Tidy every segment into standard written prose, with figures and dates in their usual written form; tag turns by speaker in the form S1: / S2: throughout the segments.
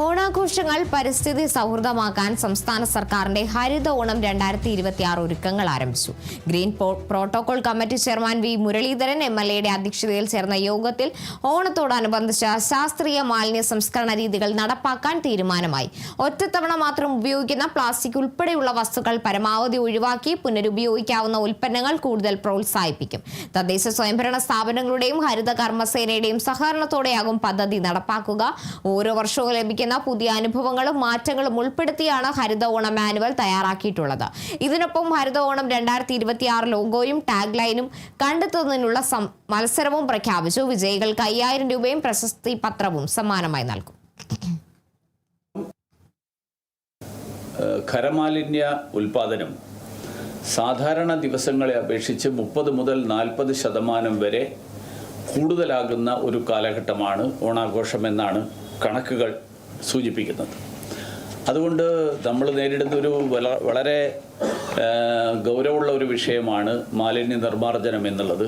S1: ഓണാഘോഷങ്ങൾ പരിസ്ഥിതി സൗഹൃദമാക്കാൻ സംസ്ഥാന സർക്കാരിന്റെ ഹരിത ഓണം 2026 ഒരുക്കങ്ങൾ ആരംഭിച്ചു. Green protocol committee chairman V Muraleedharan MLAയുടെ അധ്യക്ഷതയിൽ ചേർന്ന യോഗത്തിൽ ഓണത്തോടനുബന്ധിച്ച് ശാസ്ത്രീയ മാലിന്യ സംസ്കരണ രീതികൾ നടപ്പാക്കാൻ തീരുമാനമായി. ഒറ്റത്തവണ മാത്രം ഉപയോഗിക്കുന്ന പ്ലാസ്റ്റിക് ഉൾപ്പെടെയുള്ള വസ്തുക്കൾ പരമാവധി ഒഴിവാക്കി പുനരുപയോഗിക്കാവുന്ന ഉൽപ്പന്നങ്ങൾ കൂടുതൽ പ്രോത്സാഹിപ്പിക്കും. തദ്ദേശ സ്വയംഭരണ സ്ഥാപനങ്ങളുടെയും ഹരിത കർമ്മസേനയുടെയും സഹകരണത്തോടെയാകും പദ്ധതി നടപ്പാക്കുക. ഓരോ വർഷവും ലഭിക്കുന്ന പുതിയ അനുഭവങ്ങളും മാറ്റങ്ങളും ഉൾപ്പെടുത്തിയാണ് ഹരിത ഓണം മാനുവൽ തയ്യാറാക്കിയിട്ടുള്ളത്. ഇതിനൊപ്പം ഹരിത ഓണം 2026 ലോഗോയും ടാഗ് ലൈനും കണ്ടെത്തുന്നതിനുള്ള മത്സരവും പ്രഖ്യാപിച്ചു. വിജയികൾക്ക് 5000 രൂപയും പ്രശസ്തി പത്രവും സമ്മാനമായി നൽകും.
S2: ഖരമാലിന്യ ഉൽപാദനം സാധാരണ ദിവസങ്ങളെ അപേക്ഷിച്ച് 30 മുതൽ 40% വരെ കൂടുതലാകുന്ന ഒരു കാലഘട്ടമാണ് ഓണാഘോഷമെന്നാണ് കണക്കുകൾ സൂചിപ്പിക്കുന്നത്. അതുകൊണ്ട് നമ്മൾ നേരിടുന്ന ഒരു വളരെ ഗൗരവമുള്ള ഒരു വിഷയമാണ് മാലിന്യ നിർമ്മാർജ്ജനം എന്നുള്ളത്.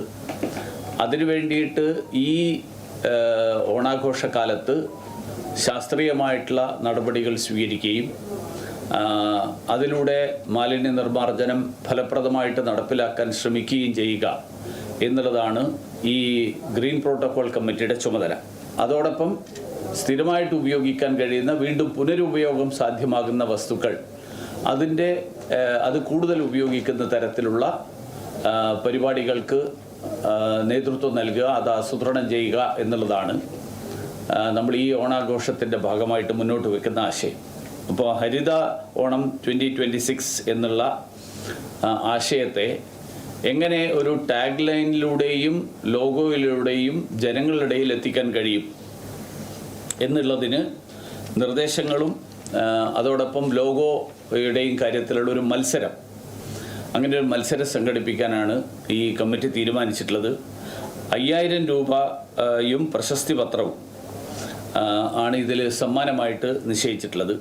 S2: അതിനു വേണ്ടിയിട്ട് ഈ ഓണാഘോഷക്കാലത്ത് ശാസ്ത്രീയമായിട്ടുള്ള നടപടികൾ സ്വീകരിക്കുകയും അതിലൂടെ മാലിന്യ നിർമ്മാർജ്ജനം ഫലപ്രദമായിട്ട് നടപ്പിലാക്കാൻ ശ്രമിക്കുകയും ചെയ്യുക എന്നുള്ളതാണ് ഈ ഗ്രീൻ പ്രോട്ടോകോൾ കമ്മിറ്റിയുടെ ചുമതല. അതോടൊപ്പം സ്ഥിരമായിട്ട് ഉപയോഗിക്കാൻ കഴിയുന്ന വീണ്ടും പുനരുപയോഗം സാധ്യമാകുന്ന വസ്തുക്കൾ അത് കൂടുതൽ ഉപയോഗിക്കുന്ന തരത്തിലുള്ള പരിപാടികൾക്ക് നേതൃത്വം നൽകുക, അത് ആസൂത്രണം ചെയ്യുക എന്നുള്ളതാണ് നമ്മൾ ഈ ഓണാഘോഷത്തിൻ്റെ ഭാഗമായിട്ട് മുന്നോട്ട് വെക്കുന്ന ആശയം. അപ്പോൾ ഹരിത ഓണം 2026 എന്നുള്ള ആശയത്തെ എങ്ങനെ ഒരു ടാഗ് ലൈനിലൂടെയും ലോഗോയിലൂടെയും ജനങ്ങളുടെ ഇടയിൽ എത്തിക്കാൻ കഴിയും എന്നുള്ളതിന് നിർദ്ദേശങ്ങളും അതോടൊപ്പം ലോഗോയുടെയും കാര്യത്തിലുള്ള ഒരു മത്സരം, അങ്ങനെ ഒരു മത്സരം സംഘടിപ്പിക്കാനാണ് ഈ കമ്മിറ്റി തീരുമാനിച്ചിട്ടുള്ളത്. 5000 രൂപയും പ്രശസ്തി പത്രവും ആണ് ഇതിൽ സമ്മാനമായിട്ട് നിശ്ചയിച്ചിട്ടുള്ളത്.